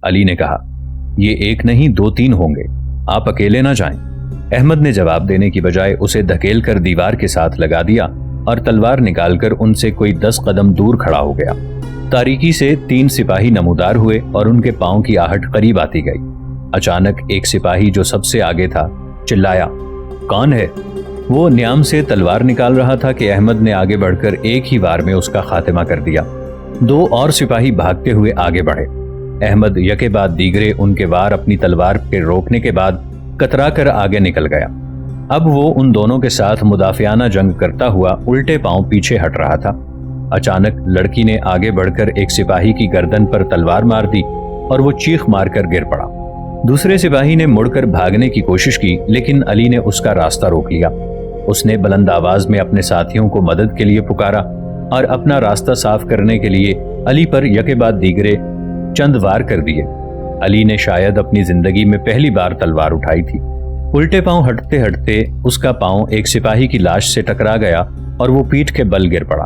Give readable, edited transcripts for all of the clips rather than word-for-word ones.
علی نے کہا، یہ ایک نہیں 2-3 ہوں گے، آپ اکیلے نہ جائیں۔ احمد نے جواب دینے کی بجائے اسے دھکیل کر دیوار کے ساتھ لگا دیا اور تلوار نکال کر ان سے کوئی 10 قدم دور کھڑا ہو گیا۔ تاریکی سے 3 سپاہی نمودار ہوئے اور ان کے پاؤں کی آہٹ قریب آتی گئی۔ اچانک ایک سپاہی جو سب سے آگے تھا چلایا، کون ہے؟ وہ نیام سے تلوار نکال رہا تھا کہ احمد نے آگے بڑھ کر ایک ہی وار میں اس کا خاتمہ کر دیا۔ 2 اور سپاہی بھاگتے ہوئے آگے بڑھے۔ احمد یکے بعد دیگرے ان کے وار اپنی تلوار کے روکنے کے بعد کترا کر آگے نکل گیا۔ اب وہ ان دونوں کے ساتھ مدافعانہ جنگ کرتا ہوا الٹے پاؤں پیچھے ہٹ رہا تھا۔ اچانک لڑکی نے آگے بڑھ کر ایک سپاہی کی گردن پر تلوار مار دی اور وہ چیخ مار کر گر پڑا۔ دوسرے سپاہی نے مڑ کر بھاگنے کی کوشش کی، لیکن علی نے اس کا راستہ روک لیا۔ اس نے بلند آواز میں اپنے ساتھیوں کو مدد کے لیے پکارا اور اپنا راستہ صاف کرنے کے لیے علی پر یکے بعد دیگرے چند وار کر دیے۔ علی نے شاید اپنی زندگی میں پہلی بار تلوار اٹھائی تھی۔ الٹے پاؤں ہٹتے ہٹتے اس کا پاؤں ایک سپاہی کی لاش سے ٹکرا گیا اور وہ پیٹھ کے بل گر پڑا۔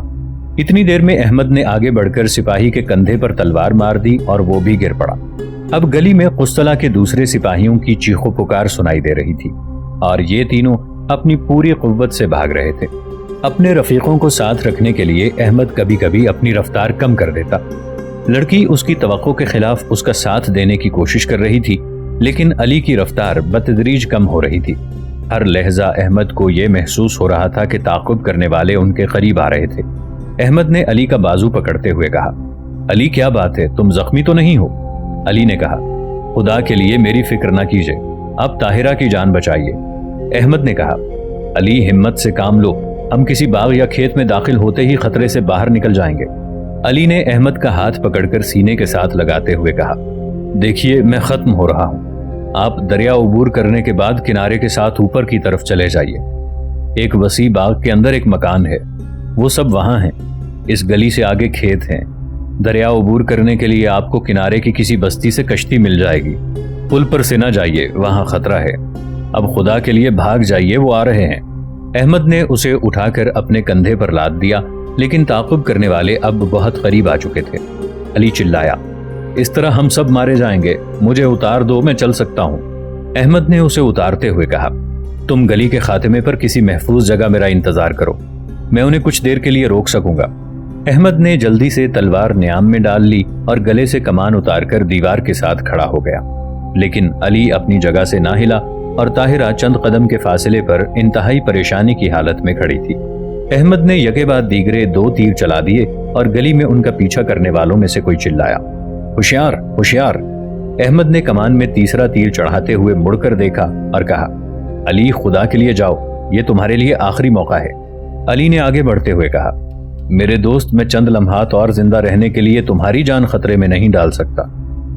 اتنی دیر میں احمد نے آگے بڑھ کر سپاہی کے کندھے پر تلوار مار دی اور وہ بھی گر پڑا۔ اب گلی میں قسطلہ کے دوسرے سپاہیوں کی چیخو پکار سنائی دے رہی تھی اور یہ تینوں اپنی پوری قوت سے بھاگ رہے تھے۔ اپنے رفیقوں کو ساتھ رکھنے کے لیے احمد کبھی کبھی اپنی رفتار کم کر دیتا۔ لڑکی اس کی توقع کے خلاف اس کا ساتھ دینے کی کوشش کر رہی تھی، لیکن علی کی رفتار بتدریج کم ہو رہی تھی۔ ہر لحظہ احمد کو یہ محسوس ہو رہا تھا کہ تعاقب کرنے والے ان کے قریب آ رہے تھے۔ احمد نے علی کا بازو پکڑتے ہوئے کہا، علی کیا بات ہے، تم زخمی تو نہیں ہو؟ علی نے کہا، خدا کے لیے میری فکر نہ کیجیے، آپ طاہرہ کی جان بچائیے۔ احمد نے کہا، علی ہمت سے کام لو، ہم کسی باغ یا کھیت میں داخل ہوتے ہی خطرے سے باہر نکل جائیں گے۔ علی نے احمد کا ہاتھ پکڑ کر سینے کے ساتھ لگاتے ہوئے کہا، دیکھیے میں ختم ہو رہا ہوں، آپ دریا عبور کرنے کے بعد کنارے کے ساتھ اوپر کی طرف چلے جائیے۔ ایک وسیع باغ کے اندر ایک مکان ہے، وہ سب وہاں ہیں۔ اس گلی سے آگے کھیت ہیں۔ دریا عبور کرنے کے لیے آپ کو کنارے کی کسی بستی سے کشتی مل جائے گی۔ پل پر سے نہ جائیے، وہاں خطرہ ہے۔ اب خدا کے لیے بھاگ جائیے، وہ آ رہے ہیں۔ احمد نے اسے اٹھا کر اپنے کندھے پر لاد دیا، لیکن تعاقب کرنے والے اب بہت قریب آ چکے تھے۔ علی چلایا، اس طرح ہم سب مارے جائیں گے، مجھے اتار دو، میں چل سکتا ہوں۔ احمد نے اسے اتارتے ہوئے کہا، تم گلی کے خاتمے پر کسی محفوظ جگہ میرا انتظار کرو، میں انہیں کچھ دیر کے لیے روک سکوں گا۔ احمد نے جلدی سے تلوار نیام میں ڈال لی اور گلے سے کمان اتار کر دیوار کے ساتھ کھڑا ہو گیا، لیکن علی اپنی جگہ سے نہ ہلا اور طاہرہ چند قدم کے فاصلے پر انتہائی پریشانی کی حالت میں کھڑی تھی۔ احمد نے یکے بعد دیگرے 2 تیر چلا دیے اور گلی میں ان کا پیچھا کرنے والوں میں سے کوئی چلایا، ہوشیار ہوشیار۔ احمد نے کمان میں تیسرا تیر چڑھاتے ہوئے مڑ کر دیکھا اور کہا، علی خدا کے لیے جاؤ، یہ تمہارے لیے آخری موقع ہے۔ علی نے آگے بڑھتے ہوئے کہا، میرے دوست، میں چند لمحات اور زندہ رہنے کے لیے تمہاری جان خطرے میں نہیں ڈال سکتا۔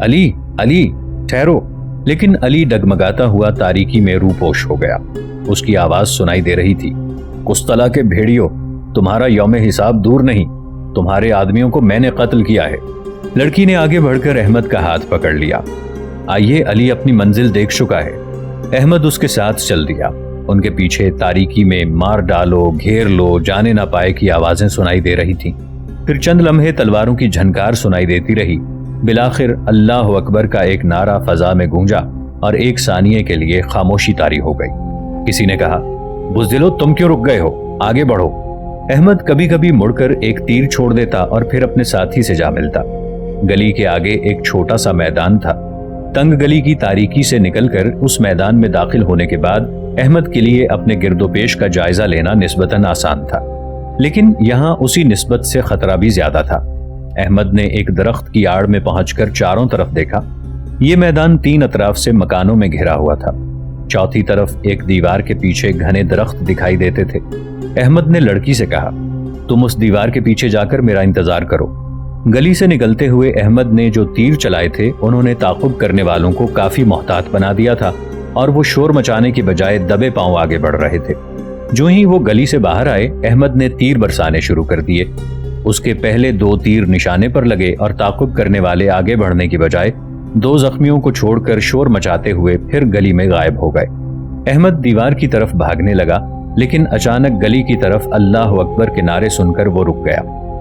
علی علی ٹھہرو۔ لیکن علی ڈگمگاتا ہوا تاریکی میں روپوش ہو گیا۔ اس کی آواز سنائی دے رہی تھی، قسطلہ کے بھیڑیوں، تمہارا یوم حساب دور نہیں، تمہارے آدمیوں کو میں نے قتل کیا ہے۔ لڑکی نے آگے بڑھ کر احمد کا ہاتھ پکڑ لیا۔ آئیے، علی اپنی منزل دیکھ چکا ہے۔ احمد اس کے ساتھ چل دیا۔ ان کے پیچھے تاریکی میں مار ڈالو، گھیر لو، جانے نہ پائے کی آوازیں سنائی دے رہی تھیں۔ پھر چند لمحے تلواروں کی جھنکار سنائی دیتی رہی۔ بالآخر اللہ اکبر کا ایک نعرہ فضا میں گونجا اور ایک ثانیے کے لیے خاموشی طاری ہو گئی۔ کسی نے کہا، بزدلو تم کیوں رک گئے ہو، آگے بڑھو۔ احمد کبھی کبھی مڑ کر ایک تیر چھوڑ دیتا اور پھر اپنے ساتھی سے جا ملتا۔ گلی کے آگے ایک چھوٹا سا میدان تھا۔ تنگ گلی کی تاریکی سے نکل کر اس میدان میں داخل ہونے کے بعد احمد کے لیے اپنے گرد و پیش کا جائزہ لینا نسبتاً آسان تھا، لیکن یہاں اسی نسبت سے خطرہ بھی زیادہ تھا۔ احمد نے ایک درخت کی آڑ میں پہنچ کر چاروں طرف دیکھا۔ یہ میدان 3 اطراف سے مکانوں میں گھرا ہوا تھا۔ چوتھی طرف ایک دیوار کے پیچھے گھنے درخت دکھائی دیتے تھے۔ احمد نے لڑکی سے کہا، تم اس دیوار کے پیچھے جا کر میرا انتظار کرو۔ گلی سے نکلتے ہوئے احمد نے جو تیر چلائے تھے انہوں نے تعاقب کرنے والوں کو کافی محتاط بنا دیا تھا اور وہ شور مچانے کی بجائے دبے پاؤں آگے بڑھ رہے تھے۔ جو ہی وہ گلی سے باہر آئے، احمد نے تیر برسانے شروع کر دیے۔ اس کے پہلے 2 تیر نشانے پر لگے اور تعاقب کرنے والے آگے بڑھنے کی بجائے 2 زخمیوں کو چھوڑ کر شور مچاتے ہوئے پھر گلی میں غائب ہو گئے۔ احمد دیوار کی طرف بھاگنے لگا، لیکن اچانک گلی کی طرف اللہ اکبر کے نعرے سن کر وہ رک گیا۔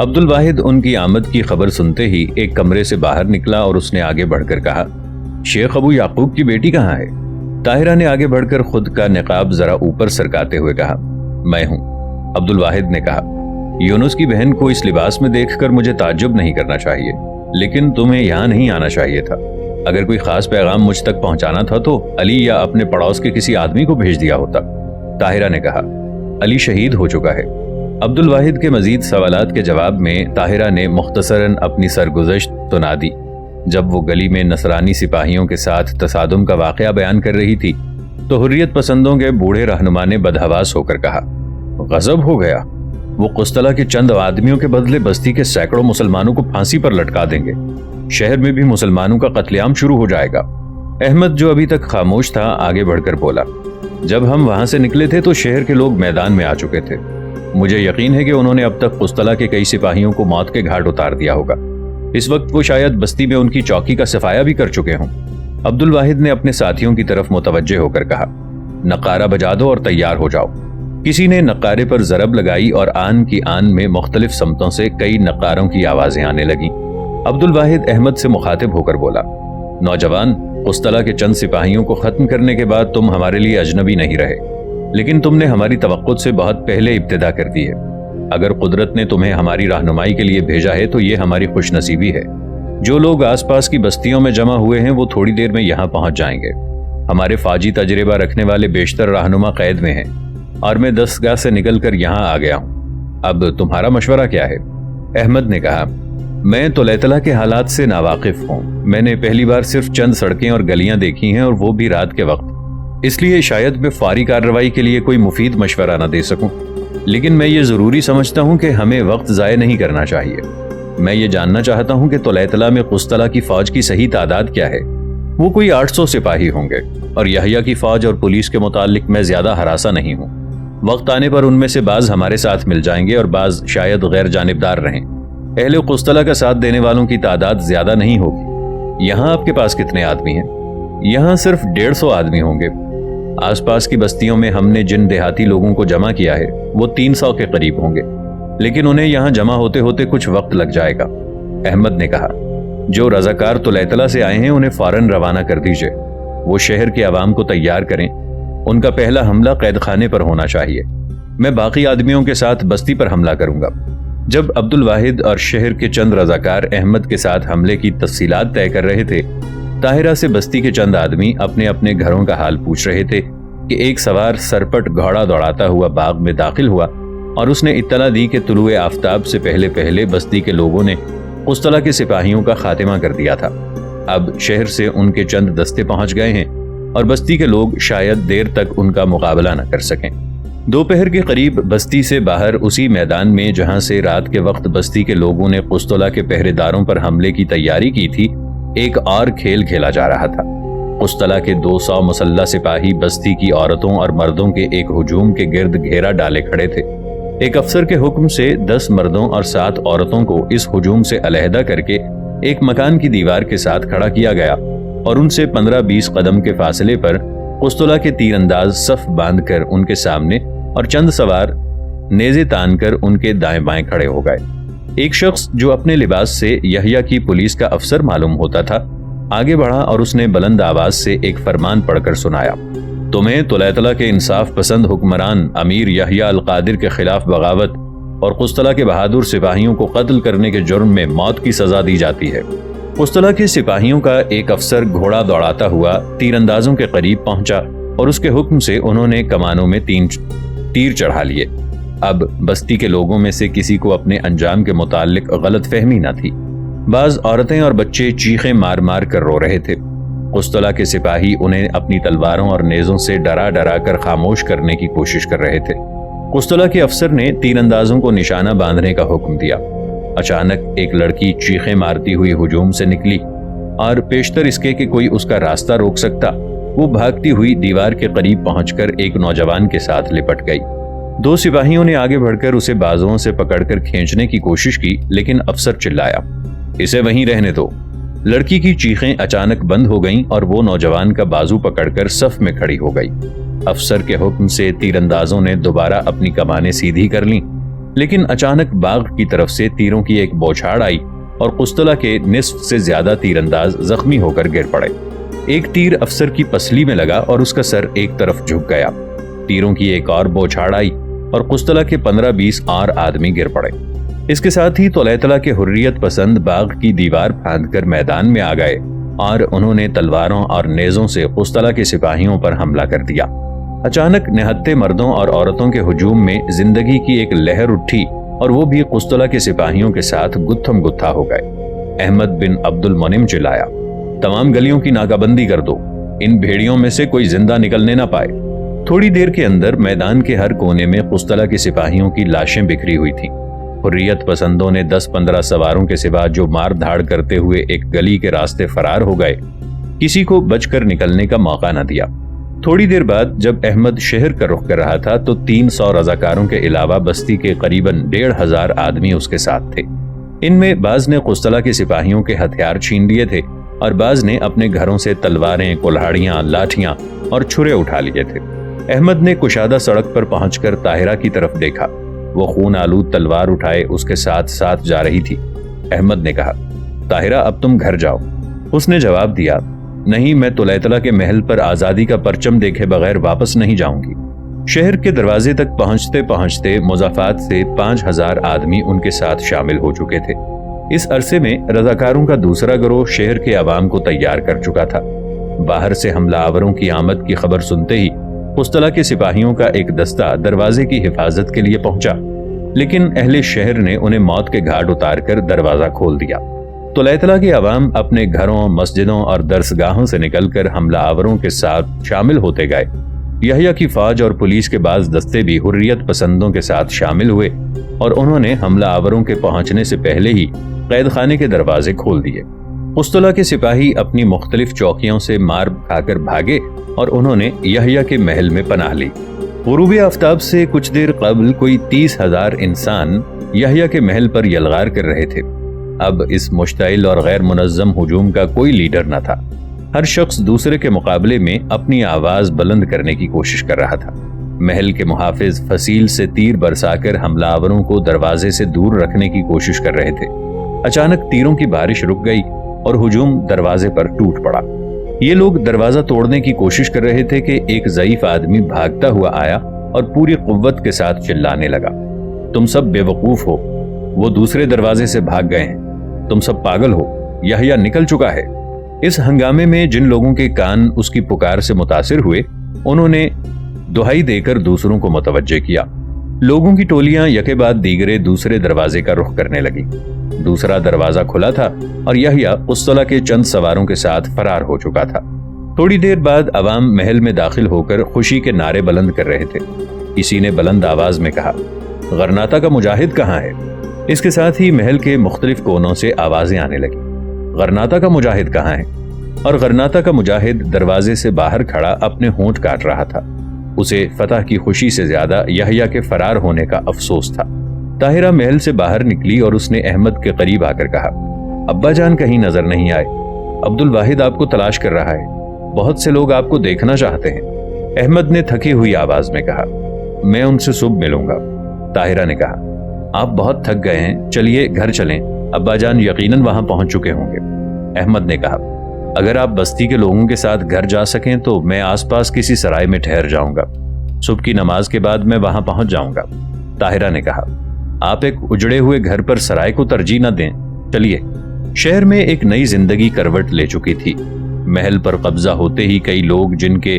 عبد الواحد ان کی آمد کی خبر سنتے ہی ایک کمرے سے باہر نکلا اور اس نے آگے بڑھ کر کہا، شیخ ابو یعقوب کی بیٹی کہاں ہے؟ طاہرہ نے آگے بڑھ کر خود کا نقاب ذرا اوپر سرکاتے ہوئے کہا، میں ہوں۔ عبد الواحد نے کہا، یونس کی بہن کو اس لباس میں دیکھ کر مجھے تعجب نہیں کرنا چاہیے، لیکن تمہیں یہاں نہیں آنا چاہیے تھا۔ اگر کوئی خاص پیغام مجھ تک پہنچانا تھا تو علی یا اپنے پڑوس کے کسی آدمی کو بھیج دیا ہوتا۔ طاہرہ نے کہا، علی شہید ہو چکا ہے۔ عبد الواحد کے مزید سوالات کے جواب میں طاہرہ نے مختصراً اپنی سرگزشت سنا دی۔ جب وہ گلی میں نصرانی سپاہیوں کے ساتھ تصادم کا واقعہ بیان کر رہی تھی تو حریت پسندوں کے بوڑھے رہنما نے بدحواس ہو کر کہا، غضب ہو گیا، وہ قسطلہ کے چند آدمیوں کے بدلے بستی کے سینکڑوں مسلمانوں کو پھانسی پر لٹکا دیں گے۔ شہر میں بھی مسلمانوں کا قتل عام شروع ہو جائے گا۔ احمد جو ابھی تک خاموش تھا آگے بڑھ کر بولا، جب ہم وہاں سے نکلے تھے تو شہر کے لوگ میدان میں آ چکے تھے۔ مجھے یقین ہے کہ انہوں نے اب تک قسطلہ کے کئی سپاہیوں کو موت کے گھاٹ اتار دیا ہوگا۔ اس وقت وہ شاید بستی میں ان کی چوکی کا صفایا بھی کر چکے ہوں۔ عبد الواحد نے اپنے ساتھیوں کی طرف متوجہ ہو کر کہا، نقارہ بجا دو اور تیار ہو جاؤ۔ کسی نے نقارے پر ضرب لگائی اور آن کی آن میں مختلف سمتوں سے کئی نقاروں کی آوازیں آنے لگیں۔ عبد الواحد احمد سے مخاطب ہو کر بولا، نوجوان، قسطلہ کے چند سپاہیوں کو ختم کرنے کے بعد تم ہمارے لیے اجنبی نہیں رہے، لیکن تم نے ہماری توقعات سے بہت پہلے ابتدا کر دی ہے۔ اگر قدرت نے تمہیں ہماری رہنمائی کے لیے بھیجا ہے تو یہ ہماری خوش نصیبی ہے۔ جو لوگ آس پاس کی بستیوں میں جمع ہوئے ہیں وہ تھوڑی دیر میں یہاں پہنچ جائیں گے۔ ہمارے فاجی تجربہ رکھنے والے بیشتر رہنما قید میں ہیں اور میں دستگاہ سے نکل کر یہاں آ گیا ہوں۔ اب تمہارا مشورہ کیا ہے؟ احمد نے کہا، میں طلیطلہ کے حالات سے ناواقف ہوں۔ میں نے پہلی بار صرف چند سڑکیں اور گلیاں دیکھی ہیں اور وہ بھی رات کے وقت، اس لیے شاید میں فوری کارروائی کے لیے کوئی مفید مشورہ نہ دے سکوں، لیکن میں یہ ضروری سمجھتا ہوں کہ ہمیں وقت ضائع نہیں کرنا چاہیے۔ میں یہ جاننا چاہتا ہوں کہ طلیطلہ میں قسطلہ کی فوج کی صحیح تعداد کیا ہے۔ وہ کوئی 800 سپاہی ہوں گے اور یحییٰ کی فوج اور پولیس کے متعلق میں زیادہ ہراسہ نہیں ہوں۔ وقت آنے پر ان میں سے بعض ہمارے ساتھ مل جائیں گے اور بعض شاید غیر جانبدار رہیں۔ اہل قسطلہ کا ساتھ دینے والوں کی تعداد زیادہ نہیں ہوگی۔ یہاں آپ کے پاس کتنے آدمی ہیں؟ یہاں صرف 150 آدمی ہوں گے۔ آس پاس کی بستیوں میں ہم نے جن دیہاتی لوگوں کو جمع کیا ہے وہ 300 کے قریب ہوں گے، لیکن انہیں یہاں جمع ہوتے ہوتے کچھ وقت لگ جائے گا۔ احمد نے کہا، جو رضاکار طلیطلہ سے آئے ہیں انہیں فوراً روانہ کر دیجئے۔ وہ شہر کے عوام کو تیار کریں، ان کا پہلا حملہ قید خانے پر ہونا چاہیے۔ میں باقی آدمیوں کے ساتھ بستی پر حملہ کروں گا۔ جب عبد الواحد اور شہر کے چند رضاکار احمد کے ساتھ حملے کی تفصیلات طے کر رہے تھے، طاہرہ سے بستی کے چند آدمی اپنے اپنے گھروں کا حال پوچھ رہے تھے کہ ایک سوار سرپٹ گھوڑا دوڑاتا ہوا باغ میں داخل ہوا اور اس نے اطلاع دی کہ طلوع آفتاب سے پہلے بستی کے لوگوں نے قسطلہ کے سپاہیوں کا خاتمہ کر دیا تھا۔ اب شہر سے ان کے چند دستے پہنچ گئے ہیں اور بستی کے لوگ شاید دیر تک ان کا مقابلہ نہ کر سکیں۔ دوپہر کے قریب بستی سے باہر اسی میدان میں جہاں سے رات کے وقت بستی کے لوگوں نے قسطلہ کے پہرے داروں پر حملے کی تیاری کی تھی، ایک اور کھیل کھیلا جا رہا تھا۔ قسطلہ کے 200 مسلح سپاہی بستی کی عورتوں اور مردوں کے ایک ہجوم کے گرد گھیرا ڈالے کھڑے تھے۔ ایک افسر کے حکم سے 10 مردوں اور 7 عورتوں کو اس ہجوم سے علیحدہ کر کے ایک مکان کی دیوار کے ساتھ کھڑا کیا گیا اور ان سے 15-20 قدم کے فاصلے پر قسطلہ کے تیر انداز صف باندھ کر ان کے سامنے اور چند سوار نیزے تان کر ان کے دائیں بائیں کھڑے ہو گئے۔ ایک شخص جو اپنے لباس سے یحییٰ کی پولیس کا افسر معلوم ہوتا تھا آگے بڑھا اور اس نے بلند آواز سے ایک فرمان پڑھ کر سنایا، تمہیں طلیطلہ کے انصاف پسند حکمران امیر یحییٰ القادر کے خلاف بغاوت اور قسطلہ کے بہادر سپاہیوں کو قتل کرنے کے جرم میں موت کی سزا دی جاتی ہے۔ قسطلہ کے سپاہیوں کا ایک افسر گھوڑا دوڑاتا ہوا تیر اندازوں کے قریب پہنچا اور اس کے حکم سے انہوں نے کمانوں میں 3 تیر چڑھا لیے۔ اب بستی کے لوگوں میں سے کسی کو اپنے انجام کے متعلق غلط فہمی نہ تھی۔ بعض عورتیں اور بچے چیخیں مار مار کر رو رہے تھے۔ قسطلہ کے سپاہی انہیں اپنی تلواروں اور نیزوں سے ڈرا ڈرا کر خاموش کرنے کی کوشش کر رہے تھے۔ قسطلہ کے افسر نے تیر اندازوں کو نشانہ باندھنے کا حکم دیا۔ اچانک ایک لڑکی چیخیں مارتی ہوئی ہجوم سے نکلی اور پیشتر اس کے کہ کوئی اس کا راستہ روک سکتا، وہ بھاگتی ہوئی دیوار کے قریب پہنچ کر ایک نوجوان کے ساتھ لپٹ گئی۔ 2 سپاہیوں نے آگے بڑھ کر اسے بازوؤں سے پکڑ کر کھینچنے کی کوشش کی، لیکن افسر چلایا، اسے وہیں رہنے دو۔ لڑکی کی چیخیں اچانک بند ہو گئیں اور وہ نوجوان کا بازو پکڑ کر صف میں کھڑی ہو گئی۔ افسر کے حکم سے تیر اندازوں نے دوبارہ اپنی کمانیں سیدھی کر لیں لیکن اچانک باغ کی طرف سے تیروں کی ایک بوچھاڑ آئی اور قسطلہ کے نصف سے زیادہ تیر انداز زخمی ہو کر گر پڑے۔ ایک تیر افسر کی پسلی میں لگا اور اس کا سر ایک طرف جھک گیا۔ تیروں کی ایک اور بوچھاڑ آئی اور قسطلہ کے 15-20 اور آدمی گر پڑے۔ اس کے ساتھ ہی طلیطلہ کے حریت پسند باغ کی دیوار پھاند کر میدان میں آ گئے اور انہوں نے تلواروں اور نیزوں سے قسطلہ کے سپاہیوں پر حملہ کر دیا۔ اچانک نہتے مردوں اور عورتوں کے ہجوم میں زندگی کی ایک لہر اٹھی اور وہ بھی قسطلہ کے سپاہیوں کے ساتھ گتھم گتھا ہو گئے۔ احمد بن عبد المنعم چلایا، تمام گلیوں کی ناکہ بندی کر دو، ان بھیڑیوں میں سے کوئی زندہ نکلنے نہ پائے۔ تھوڑی دیر کے اندر میدان کے ہر کونے میں قسطلہ کے سپاہیوں کی لاشیں بکھری ہوئی تھیں۔ حریت پسندوں نے 10-15 سواروں کے سوا جو مار دھاڑ کرتے ہوئے ایک گلی کے راستے فرار ہو گئے، کسی کو بچ کر نکلنے کا موقع نہ دیا۔ تھوڑی دیر بعد جب احمد شہر کا رخ کر رہا تھا تو 300 رضاکاروں کے علاوہ بستی کے قریباً 1500 آدمی اس کے ساتھ تھے۔ ان میں بعض نے قسطلہ کے سپاہیوں کے ہتھیار چھین لیے تھے اور بعض نے اپنے گھروں سے تلواریں، کلہاڑیاں، لاٹھیاں اور چھرے اٹھا لیے تھے۔ احمد نے کشادہ سڑک پر پہنچ کر طاہرہ کی طرف دیکھا، وہ خون آلود تلوار اٹھائے اس کے ساتھ ساتھ جا رہی تھی۔ احمد نے کہا، طاہرہ اب تم گھر جاؤ۔ اس نے جواب دیا، نہیں، میں طلیطلہ کے محل پر آزادی کا پرچم دیکھے بغیر واپس نہیں جاؤں گی۔ شہر کے دروازے تک پہنچتے پہنچتے مضافات سے 5000 آدمی ان کے ساتھ شامل ہو چکے تھے۔ اس عرصے میں رضاکاروں کا دوسرا گروہ شہر کے عوام کو تیار کر چکا تھا۔ باہر سے حملہ آوروں کی آمد کی خبر سنتے ہی قسطلہ کے سپاہیوں کا ایک دستہ دروازے کی حفاظت کے لیے پہنچا، لیکن اہل شہر نے انہیں موت کے گھاٹ اتار کر دروازہ کھول دیا۔ طلیطلہ کے عوام اپنے گھروں، مسجدوں اور درسگاہوں سے نکل کر حملہ آوروں کے ساتھ شامل ہوتے گئے۔ یحییٰ کی فوج اور پولیس کے بعض دستے بھی حریت پسندوں کے ساتھ شامل ہوئے اور انہوں نے حملہ آوروں کے پہنچنے سے پہلے ہی قید خانے کے دروازے کھول دیے۔ قسطلہ کے سپاہی اپنی مختلف چوکیوں سے مار کھا کر بھاگے اور انہوں نے یحییٰ کے محل میں پناہ لی۔ غروب آفتاب سے کچھ دیر قبل کوئی 30,000 انسان یحییٰ کے محل پر یلغار کر رہے تھے۔ اب اس مشتعل اور غیر منظم ہجوم کا کوئی لیڈر نہ تھا۔ ہر شخص دوسرے کے مقابلے میں اپنی آواز بلند کرنے کی کوشش کر رہا تھا۔ محل کے محافظ فصیل سے تیر برسا کر حملہ آوروں کو دروازے سے دور رکھنے کی کوشش کر رہے تھے۔ اچانک تیروں کی بارش رک گئی اور ہجوم دروازے پر ٹوٹ پڑا۔ یہ لوگ دروازہ توڑنے کی کوشش کر رہے تھے کہ ایک ضعیف آدمی بھاگتا ہوا آیا اور پوری قوت کے ساتھ چلانے لگا، تم سب بے وقوف ہو، وہ دوسرے دروازے سے بھاگ گئے ہیں، تم سب پاگل ہو، یحییٰ نکل چکا ہے۔ اس ہنگامے میں جن لوگوں کے کان اس کی پکار سے متاثر ہوئے، انہوں نے دہائی دے کر دوسروں کو متوجہ کیا۔ لوگوں کی ٹولیاں یکے بعد دیگرے دوسرے دروازے کا رخ کرنے لگی۔ دوسرا دروازہ کھلا تھا اور یحییٰ قسطلہ کے چند سواروں کے ساتھ فرار ہو چکا تھا۔ تھوڑی دیر بعد عوام محل میں داخل ہو کر خوشی کے نعرے بلند کر رہے تھے۔ کسی نے بلند آواز میں کہا، غرناطہ کا مجاہد کہاں ہے؟ اس کے ساتھ ہی محل کے مختلف کونوں سے آوازیں آنے لگی، غرناطہ کا مجاہد کہاں ہے؟ اور غرناطہ کا مجاہد دروازے سے باہر کھڑا اپنے ہونٹ کاٹ رہا تھا۔ اسے فتح کی خوشی سے زیادہ یحییٰ کے فرار ہونے کا افسوس تھا۔ طاہرہ محل سے باہر نکلی اور اس نے احمد کے قریب آ کر کہا، ابا جان کہیں نظر نہیں آئے، عبد الواحد آپ کو تلاش کر رہا ہے، بہت سے لوگ آپ کو دیکھنا چاہتے ہیں۔ احمد نے تھکی ہوئی آواز میں کہا، میں ان سے صبح ملوں گا۔ طاہرہ نے کہا، آپ بہت تھک گئے ہیں، چلیے گھر چلیں، ابا جان یقیناً وہاں پہنچ چکے ہوں گے۔ احمد نے کہا، اگر آپ بستی کے لوگوں کے ساتھ گھر جا سکیں تو میں آس پاس کسی سرائے میں ٹھہر جاؤں گا، صبح کی نماز کے بعد میں وہاں پہنچ جاؤں گا۔ طاہرہ نے کہا، آپ ایک اجڑے ہوئے گھر پر سرائے کو ترجیح نہ دیں، چلیے۔ شہر میں ایک نئی زندگی کروٹ لے چکی تھی۔ محل پر قبضہ ہوتے ہی کئی لوگ جن کے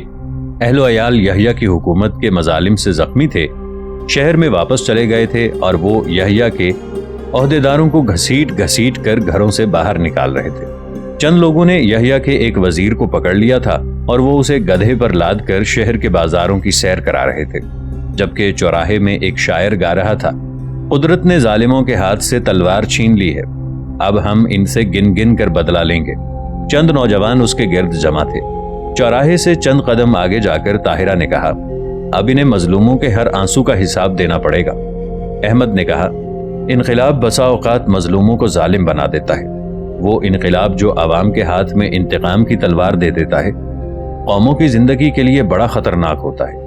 اہل و عیال یحییٰ کی حکومت کے مظالم سے زخمی تھے، شہر میں واپس چلے گئے تھے اور وہ یحییٰ کے عہدیداروں کو گھسیٹ گھسیٹ کر گھروں سے باہر نکال رہے تھے۔ چند لوگوں نے یحییٰ کے ایک وزیر کو پکڑ لیا تھا اور وہ اسے گدھے پر لاد کر شہر کے بازاروں کی سیر کرا رہے تھے، جبکہ چوراہے میں ایک شاعر گا رہا تھا، قدرت نے ظالموں کے ہاتھ سے تلوار چھین لی ہے، اب ہم ان سے گن گن کر بدلہ لیں گے۔ چند نوجوان اس کے گرد جمع تھے۔ چوراہے سے چند قدم آگے جا کر طاہرہ نے کہا، اب انہیں مظلوموں کے ہر آنسو کا حساب دینا پڑے گا۔ احمد نے کہا، انقلاب بسا اوقات مظلوموں کو ظالم بنا دیتا ہے، وہ انقلاب جو عوام کے ہاتھ میں انتقام کی تلوار دے دیتا ہے، قوموں کی زندگی کے لیے بڑا خطرناک ہوتا ہے۔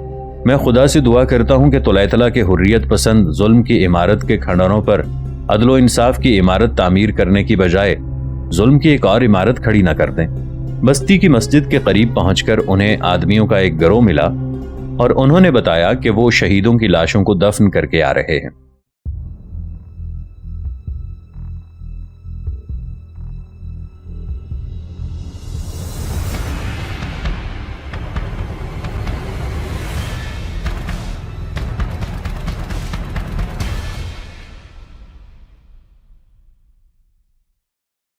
میں خدا سے دعا کرتا ہوں کہ طلایہ کے حریت پسند ظلم کی عمارت کے کھنڈروں پر عدل و انصاف کی عمارت تعمیر کرنے کی بجائے ظلم کی ایک اور عمارت کھڑی نہ کر دیں۔ بستی کی مسجد کے قریب پہنچ کر انہیں آدمیوں کا ایک گروہ ملا اور انہوں نے بتایا کہ وہ شہیدوں کی لاشوں کو دفن کر کے آ رہے ہیں۔